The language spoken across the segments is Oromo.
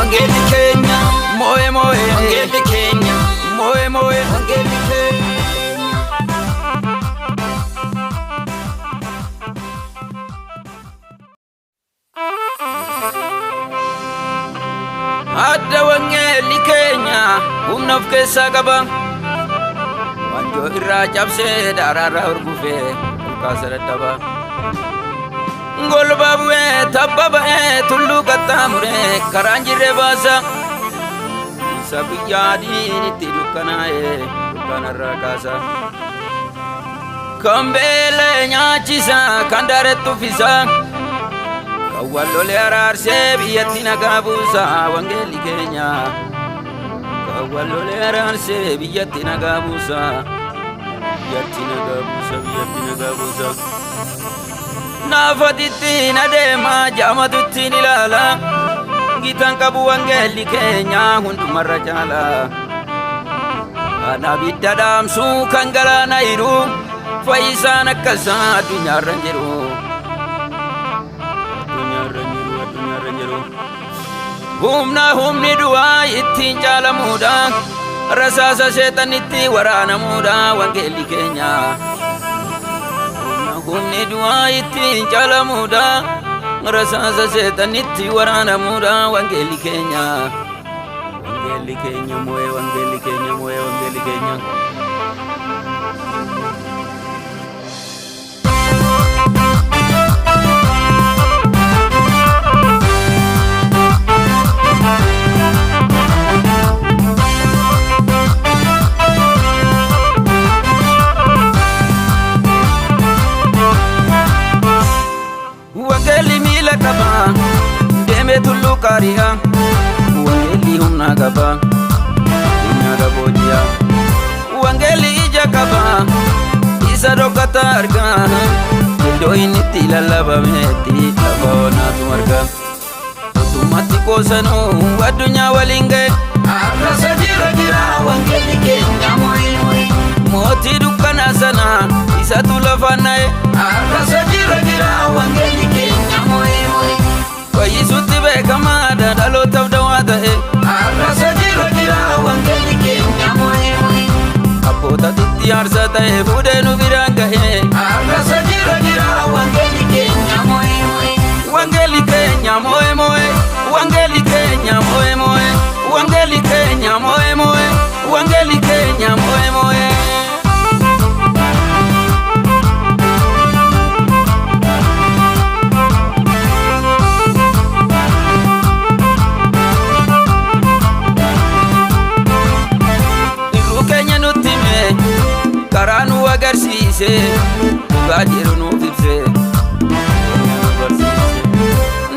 Wangeelli keenya moo'ee moo'ee wangeelli keenya moo'ee moo'ee wangeelli keenya. Adda wangeelli keenya humna of keessaa qaba. Wanjoo irraa cabsee daaraarraa urgufee olkaasa dadhaba. Golba bu'ee tabba ba'ee tulluu qaxxaamuree karaan jirree baasa. Isa guyyaa diinitti dukkanaa'ee dukkanarraa kaasa. Kan beelee nyaachisa kan daaretti uffisa. Kan wallolee araarsee biyyatti nagaa buusa wangeelli keenya. Kan wallolee araarsee biyyatti nagaa buusa. Biyyatti nagaa buusa biyyatti nagaa buusa. Naafatitti nadeema jaamatutti ilaala. Gitaan qabu wangeelli keenya hundumarra caala. Ana bidda dhaamsuu kan galaana hiru fayyisaan akkasaa addunyaarra hin jiru. Addunyaarra hin jiru. Humni du'aa ittiin caalamuudha. Rasaasa sheexanitti waraanamuudha wangeelli keenya. Humni du'aa ittiin caalamuudha. Rasaasa sheexanitti waraanamuudha wangeelli keenya. Wangeelli keenya moo'ee wangeelli keenya moo'ee wangeelli keenya. Wangeelli miila qaba deemee tulluu qaari'a. Wangeelli humna qaba nyaata booji'a. Wangeelli ija qaba isa dhokata arga. Iddoo inni itti lallabameetti lafa onaatu marga. Mootummatti qoosanuu addunyaa waliin ga'e. Arrasa jira wangeelli keenya moo'ee. Mootii dukkanaa sana isatu lafa na'e. Arrasa jira wangeelli keenya moo'ee. Fayyisuutti beekamaadha dhalootaaf dawaa ta'e. Arrasa jira wangeelli keenya moo'ee. Abbootatti aarsaa ta'e fuudhee nu biraan ga'e. Arrasa jira wangeelli keenya moo'ee. Wangeelli keenya moo'ee moo'ee. Wangeelli keenya moo'ee moo'ee. Wangeelli keenya moo'ee moo'ee. Wangeelli keenya moo'ee moo'ee. Karaa nu agarsiise dhugaa jiru nuuf ibse.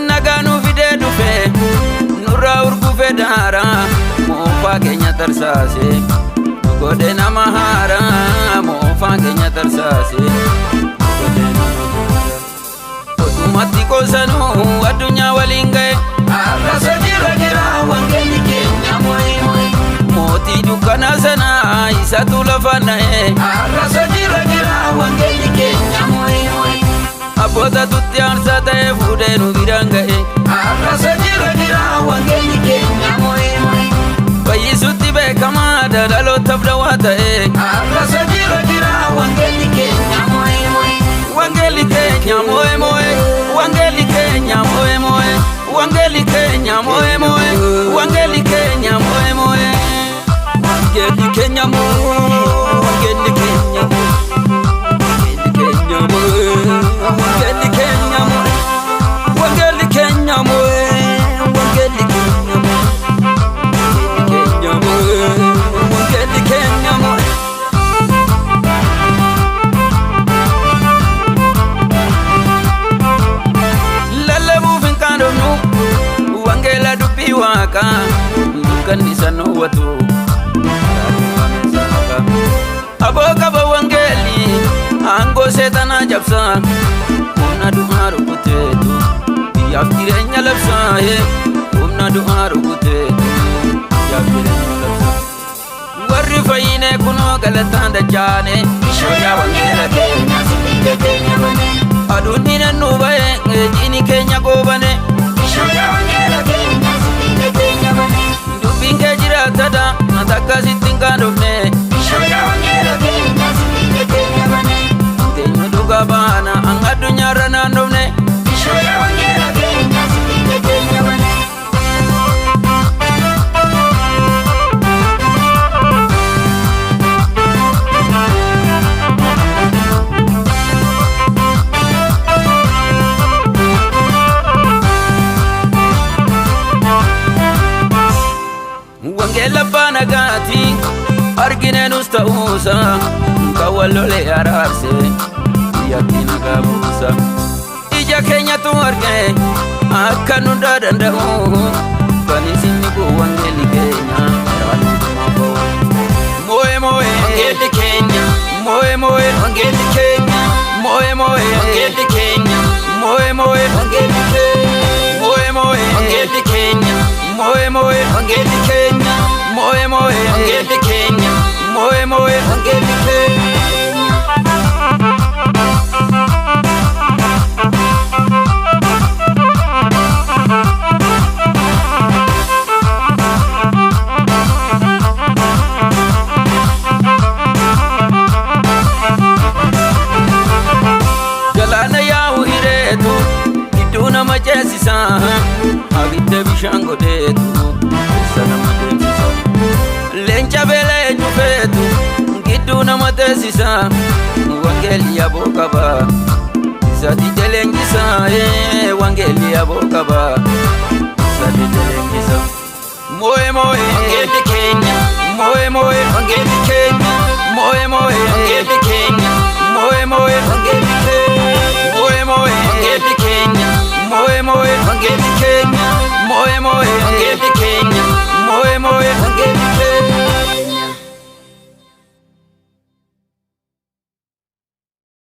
Nagaa nu fidee dhufe nurraa urgufe daara. Moofaa keenya tarsaase nu godhe nama haara. Moofaa keenya tarsaase nu godhe nama haara. Mootummatti qoosanuu addunyaa waliin ga'e. Arrasa jira wangeelli keenya moo'ee. Mootii dukkanaa sana isatu lafa na'e. Arrasa jira wangeelli keenya moo'ee. Abbootatti aarsaa ta'e fuudhee nu biraan ga'e. Arrasa jira wangeelli keenya moo'ee. Fayyisuutti beekamaadha dhalootaaf dawaa ta'e. Arrasa jira wangeelli keenya moo'ee. Wangeelli keenya moo'ee moo'ee. Wangeelli keenya moo'ee moo'ee. Wangeelli keenya moo'ee moo'ee. Wangeelli keenya moo'ee moo'ee. Wangeelli keenya moo'ee. Wangeelli keenya moo'ee. Wangeelli keenya moo'ee. Wangeelli keenya moo'ee. Wangeelli keenya moo'ee. Wangeelli keenya moo'ee. Lallabuuf hin qaanofnu wangeela dubbii waaqaa dukkanni isa noowwatu. Aboo qaba wangeelli aangoo seexanaa cabsa. Humna du'aa rukuteetu biyyaaf jireenya labsa. Humna du'aa rukuteetu biyyaaf jireenya labsa. Warri fayyine kunoo galataan dachaane. Ishooyaa wangeela keenya sibiila keenya bane. Aduun nannuu ba'e jiini keenya goobane. Ishooyaa wangeela keenya sibiila keenya ganufne Shoya wangela keenya sibiila keenya bane Teenyu dhuga baana an addunyaarra naannofne Shoya wangela keenya sibiila keenya bane Wangeela baana gaati argine nus ta'uusa kawwallolee araarse biyyatti nagaa buusa ija keenyatu arge akka nu danda'u kan isinni kun wangeelli keenya yaaluutumaa ba'u Mo'e mo'e wangeelli keenya Mo'e mo'e wangeelli keenya Mo'e mo'e wangeelli keenya Mo'e mo'e wangeelli keenya Mo'e mo'e wangeelli keenya Mo'e mo'e wangeelli keenya Mo'e mo'e wangeelli keenya Mo'e mo'e wangeelli keenya Galaana yaa'u hireetu gidduu nama ceesisa abidda bishaan godheetu keessa nama deemsisa leenca beelee cufeetu gidduu nama teessisa wangeelli aboo qaba isa dide leenjisa wangeelli aboo qaba isa dide leenjisa Mo'e mo'e wangeelli keenya Mo'e mo'e wangeelli keenya Mo'e mo'e wangeelli keenya Mo'e mo'e wangeelli keenya Mo'e mo'e wangeelli keenya Mo'e mo'e wangeelli keenya Mo'e mo'e